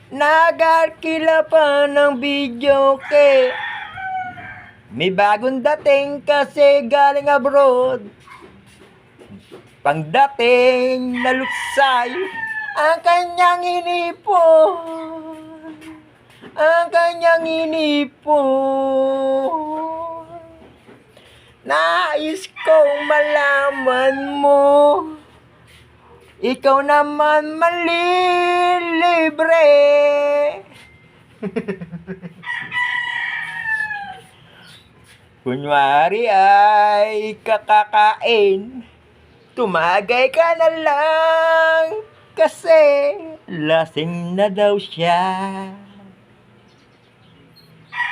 Nag-arkila pa ng video kay may bagong dating kasi galing abroad. Pangdating na luksay ang kanyang inipon. Ang kanyang inipon. Nais kong malaman mo, ikaw naman malilibre. Kunwari ay kakakain, tumagay ka na lang kasi lasing na daw siya.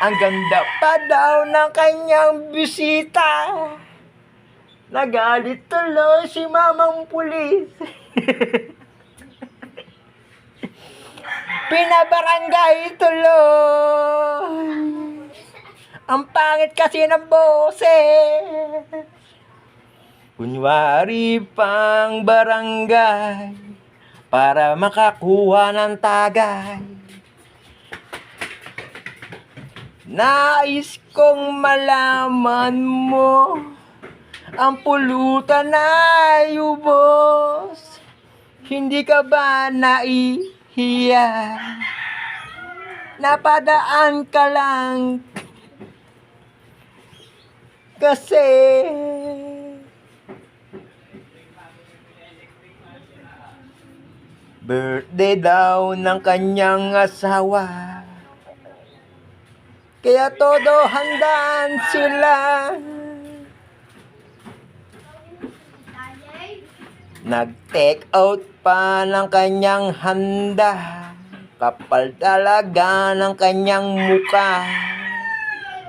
Ang ganda pa daw ng kanyang bisita. Nagalit tuloy si mamang pulis. Pinabarangay tuloy. Ang pangit kasi ng boses. Kunwari pang barangay para makakuha ng tagay. Nais kong malaman mo, ang pulutan ay ubos. Hindi ka ba naihiya? Napadaan ka lang kasi birthday daw ng kanyang asawa. Kaya todo handaan sila. Nag-take out pa ng kanyang handa. Kapal talaga ng kanyang muka.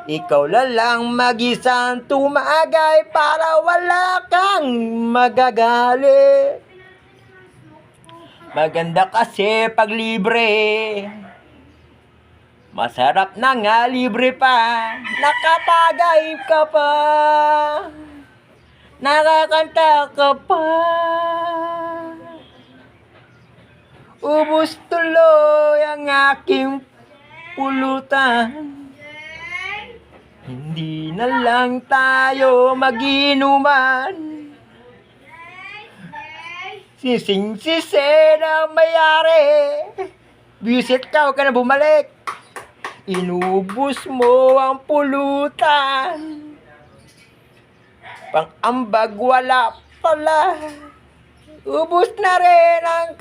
Ikaw lang mag-isang tumagay para wala kang magagalit. Maganda kasi pag libre. Masarap na nga libre pa. Nakatagay ka pa. Nakakanta ka pa. Ubus tuloy ang aking pulutan. Hindi na lang tayo mag-inuman. Sising-sisi na mayari. Visit ka, huwag ka na bumalik. Inubos mo ang pulutan. Pang-ambag wala pala. Ubos na rin ang